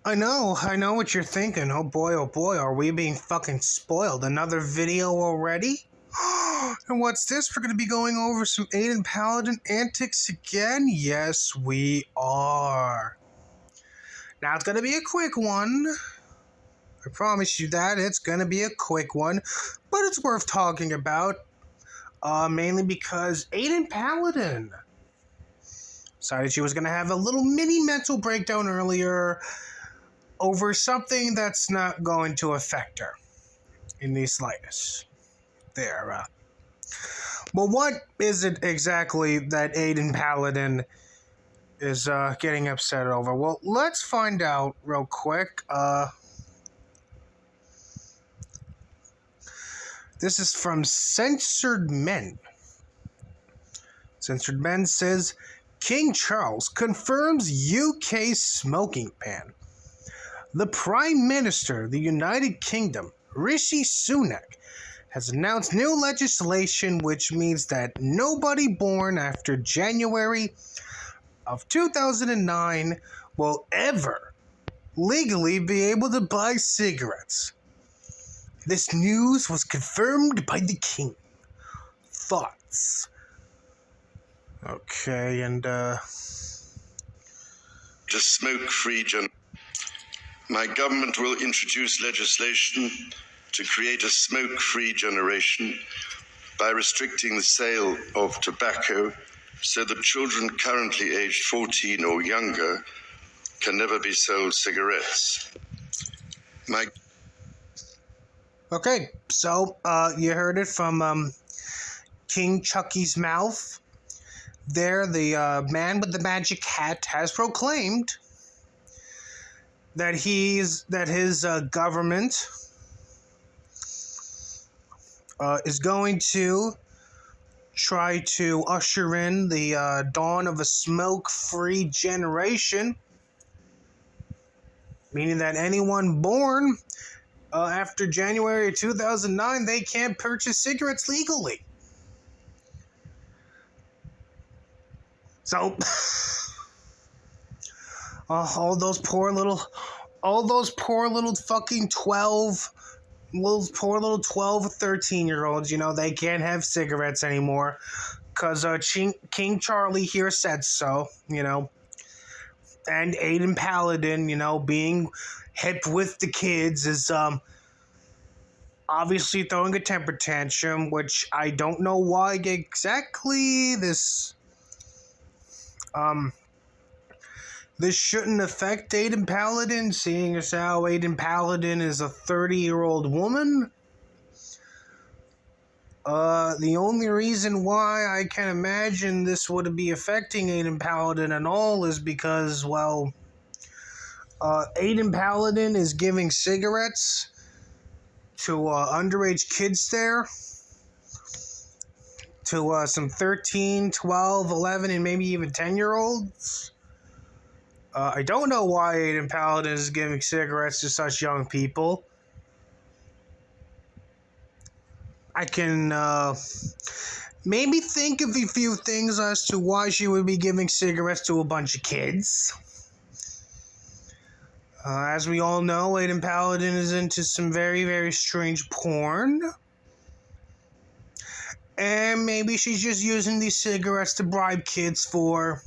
I know what you're thinking. Oh boy, are we being fucking spoiled? Another video already? And what's this? We're gonna be going over some Aiden Paladin antics again? Yes, we are. Now it's gonna be a quick one. I promise you that. It's gonna be a quick one. But it's worth talking about. Mainly because Aiden Paladin decided she was gonna have a little mini mental breakdown earlier over something that's not going to affect her in the slightest. There. Well, what is it exactly that Aiden Paladin is getting upset over? Well, let's find out real quick. This is from Censored Men. Censored Men says, King Charles confirms UK smoking ban. The Prime Minister of the United Kingdom, Rishi Sunak, has announced new legislation which means that nobody born after January of 2009 will ever legally be able to buy cigarettes. This news was confirmed by the King. Thoughts? Okay, and to smoke-free generation. My government will introduce legislation to create a smoke-free generation by restricting the sale of tobacco so that children currently aged 14 or younger can never be sold cigarettes. Okay, so you heard it from King Chucky's mouth. There, the man with the magic hat has proclaimed that his government is going to try to usher in the dawn of a smoke-free generation, meaning that anyone born after January 2009, they can't purchase cigarettes legally. So, all those poor little fucking 12 or 13-year-olds, they can't have cigarettes anymore because King Charlie here said so, and Aiden Paladin, being hip with the kids is obviously throwing a temper tantrum, which I don't know why exactly this shouldn't affect Aiden Paladin, seeing as how Aiden Paladin is a 30-year-old woman. The only reason why I can imagine this would be affecting Aiden Paladin at all is because, well, Aiden Paladin is giving cigarettes to underage kids there, to some 13, 12, 11, and maybe even 10-year-olds. I don't know why Aiden Paladin is giving cigarettes to such young people. I can maybe think of a few things as to why she would be giving cigarettes to a bunch of kids. As we all know, Aiden Paladin is into some very, very strange porn. And maybe she's just using these cigarettes to bribe kids for,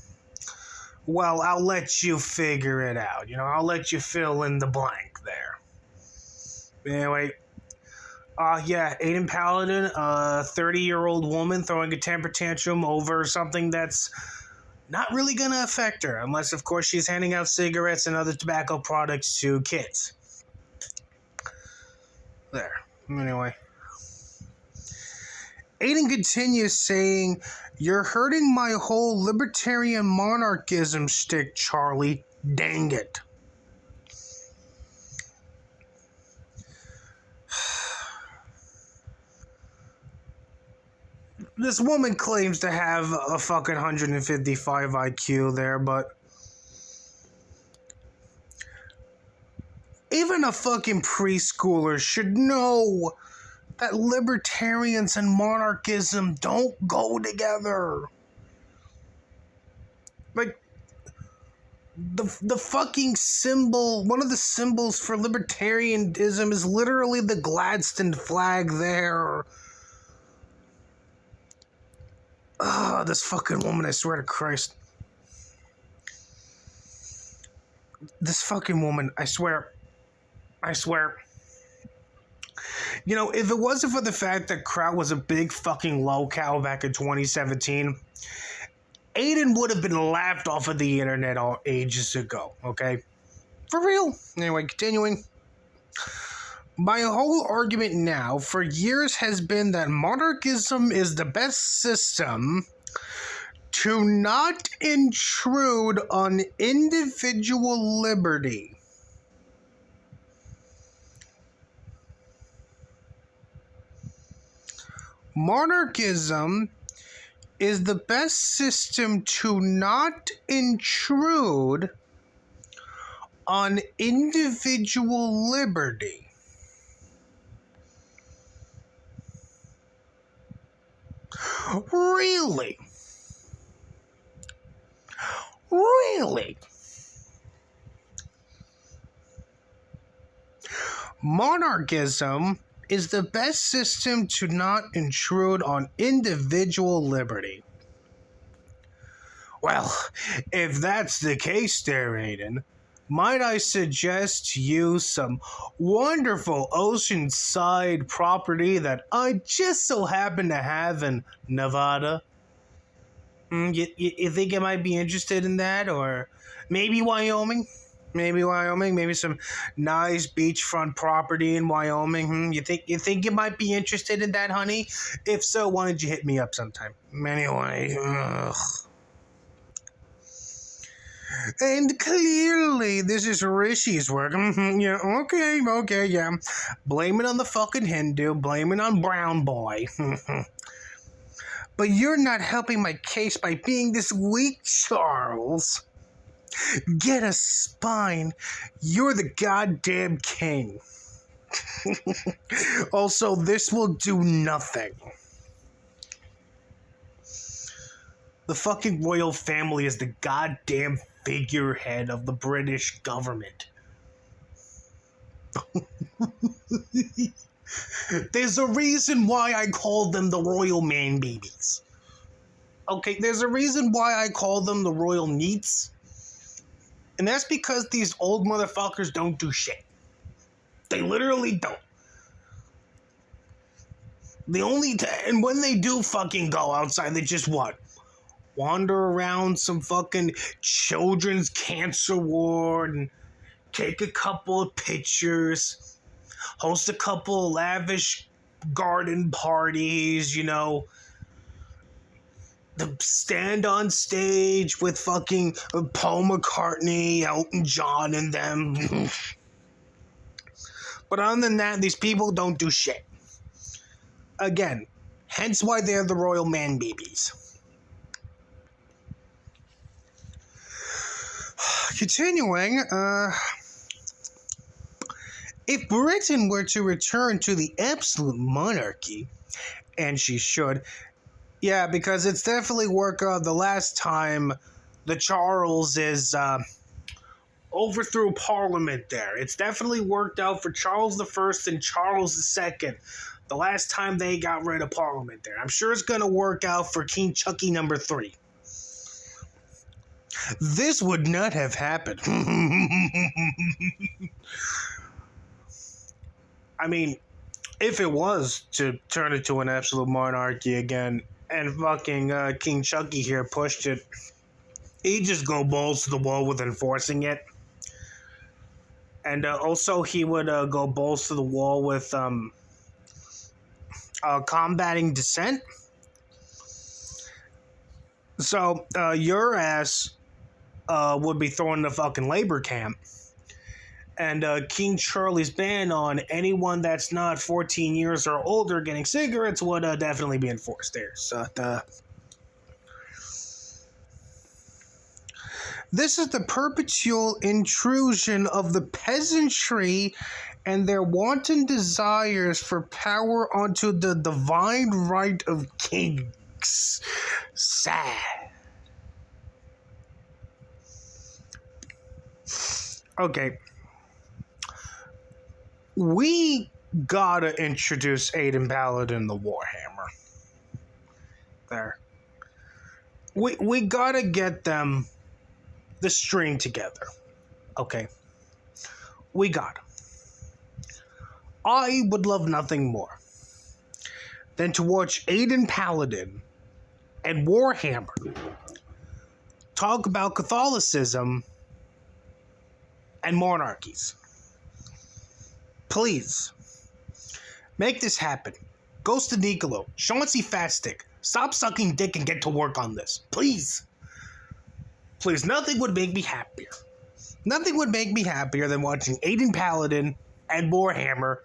well, I'll let you figure it out. I'll let you fill in the blank there. Anyway, Aiden Paladin, a 30-year-old woman throwing a temper tantrum over something that's not really going to affect her, unless, of course, she's handing out cigarettes and other tobacco products to kids. There. Anyway. Aiden continues saying, "You're hurting my whole libertarian monarchism stick, Charlie. Dang it." This woman claims to have a fucking 155 IQ there, but even a fucking preschooler should know that libertarians and monarchism don't go together. Like, the fucking symbol, one of the symbols for libertarianism is literally the Gladstone flag there. This fucking woman, I swear to Christ. This fucking woman, I swear. You know, if it wasn't for the fact that Kraut was a big fucking lolcow back in 2017, Aiden would have been laughed off of the internet all ages ago, okay? For real. Anyway, continuing. My whole argument now for years has been that monarchism is the best system to not intrude on individual liberty. Monarchism is the best system to not intrude on individual liberty. Really? Really? Monarchism is the best system to not intrude on individual liberty. Well, if that's the case there, Aiden, might I suggest to you some wonderful oceanside property that I just so happen to have in Nevada? You think you might be interested in that? Or maybe Wyoming? Maybe some nice beachfront property in Wyoming. You think you might be interested in that, honey? If so, why don't you hit me up sometime? Anyway, and clearly this is Rishi's work. Yeah, okay, yeah. Blame it on the fucking Hindu. Blame it on Brown Boy. But you're not helping my case by being this weak, Charles. Get a spine. You're the goddamn king. Also, this will do nothing. The fucking royal family is the goddamn figurehead of the British government. There's a reason why I call them the royal man babies. Okay, there's a reason why I call them the royal neats. And that's because these old motherfuckers don't do shit. They literally don't. And when they do fucking go outside, they just what? Wander around some fucking children's cancer ward and take a couple of pictures, host a couple of lavish garden parties, you know, stand on stage with fucking Paul McCartney, Elton John, and them. But other than that, these people don't do shit. Again, hence why they're the royal man babies. Continuing, if Britain were to return to the absolute monarchy, and she should, yeah, because it's definitely worked out the last time the Charleses overthrew Parliament there. It's definitely worked out for Charles I and Charles II the last time they got rid of Parliament there. I'm sure it's going to work out for King Chucky number 3. This would not have happened. I mean, if it was to turn it to an absolute monarchy again, and fucking King Chucky here pushed it, he'd just go balls to the wall with enforcing it. And also he would go balls to the wall with combating dissent. So your ass would be thrown in the fucking labor camp. And King Charlie's ban on anyone that's not 14 years or older getting cigarettes would definitely be enforced there. So, this is the perpetual intrusion of the peasantry and their wanton desires for power onto the divine right of kings. Sad. Okay. We gotta introduce Aiden Paladin the Warhammer. There. We gotta get them the string together. Okay. We gotta. I would love nothing more than to watch Aiden Paladin and Warhammer talk about Catholicism and monarchies. Please, make this happen. Ghost of Nicolo, Chauncey Faststick, stop sucking dick and get to work on this. Please. Please, nothing would make me happier. Nothing would make me happier than watching Aiden Paladin and Warhammer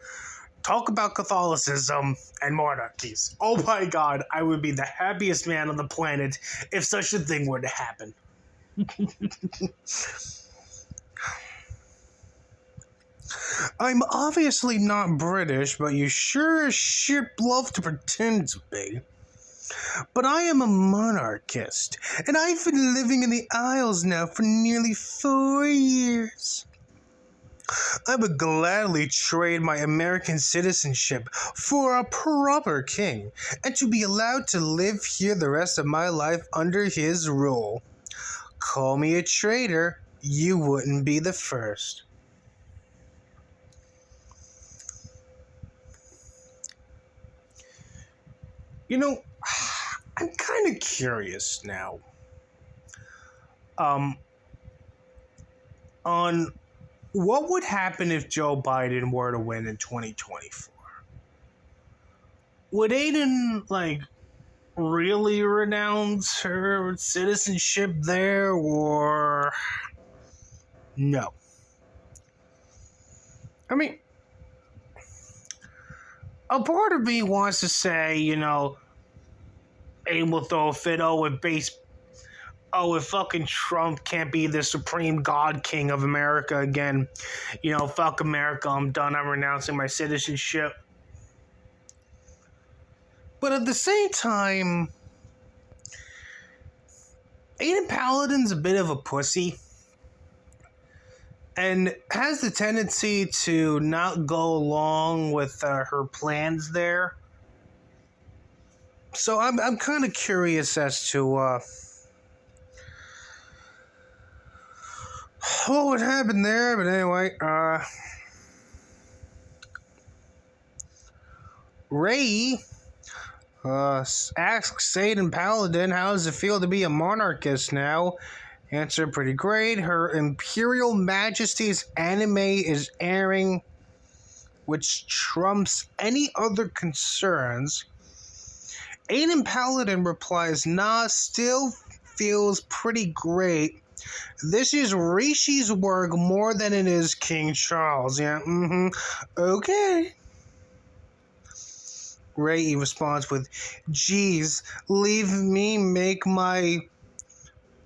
talk about Catholicism and monarchies. Oh my god, I would be the happiest man on the planet if such a thing were to happen. I'm obviously not British, but you sure as shit love to pretend to be. But I am a monarchist, and I've been living in the Isles now for nearly 4 years. I would gladly trade my American citizenship for a proper king, and to be allowed to live here the rest of my life under his rule. Call me a traitor, you wouldn't be the first. You know, I'm kind of curious now. On what would happen if Joe Biden were to win in 2024? Would Aiden, really renounce her citizenship there, or no? I mean, a part of me wants to say, Aiden will throw a fit, if fucking Trump can't be the supreme god king of America again, fuck America, I'm done, I'm renouncing my citizenship. But at the same time, Aiden Paladin's a bit of a pussy and has the tendency to not go along with her plans there. So I'm kind of curious as to what would happen there. But anyway, Ray asks Aiden Paladin, how does it feel to be a monarchist now? Answer, pretty great. Her Imperial Majesty's anime is airing, which trumps any other concerns. Aiden Paladin replies, nah, still feels pretty great. This is Rishi's work more than it is King Charles. Yeah, okay. Ray responds with, geez, leave me make my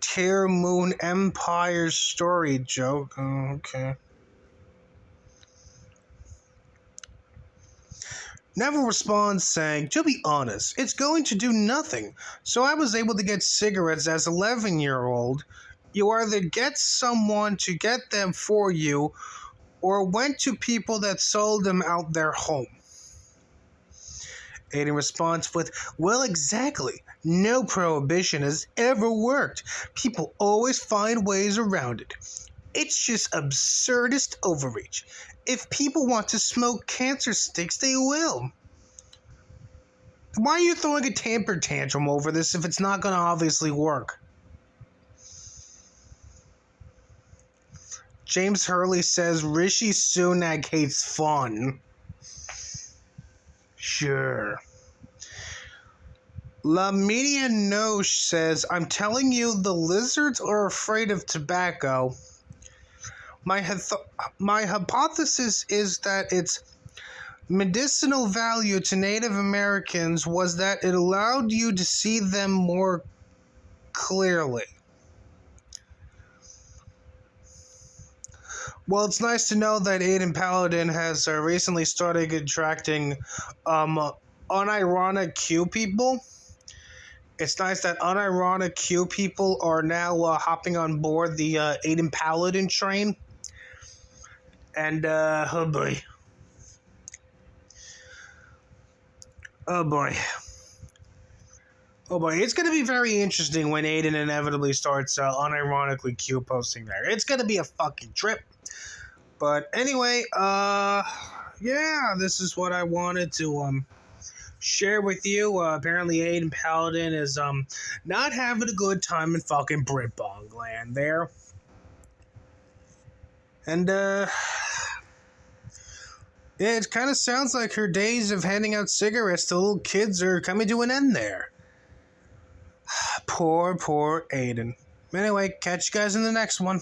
Terror Moon Empire story joke. Oh, okay. Neville responds saying, to be honest, it's going to do nothing. So I was able to get cigarettes as 11-year-old. You either get someone to get them for you or went to people that sold them out their home. Aiden responds with, well, exactly. No prohibition has ever worked. People always find ways around it. It's just absurdist overreach. If people want to smoke cancer sticks, they will. Why are you throwing a temper tantrum over this if it's not going to obviously work? James Hurley says Rishi Sunak hates fun. Sure. La Media Noche says, I'm telling you, the lizards are afraid of tobacco. My hypothesis is that its medicinal value to Native Americans was that it allowed you to see them more clearly. Well, it's nice to know that Aiden Paladin has recently started attracting unironic Q people. It's nice that unironic Q people are now hopping on board the Aiden Paladin train. And, oh boy. Oh boy. Oh boy, it's going to be very interesting when Aiden inevitably starts unironically Q posting there. It's going to be a fucking trip. But anyway, yeah, this is what I wanted to share with you. Apparently Aiden Paladin is not having a good time in fucking Britbong land there. And yeah, it kind of sounds like her days of handing out cigarettes to little kids are coming to an end there. Poor Aiden. Anyway, catch you guys in the next one.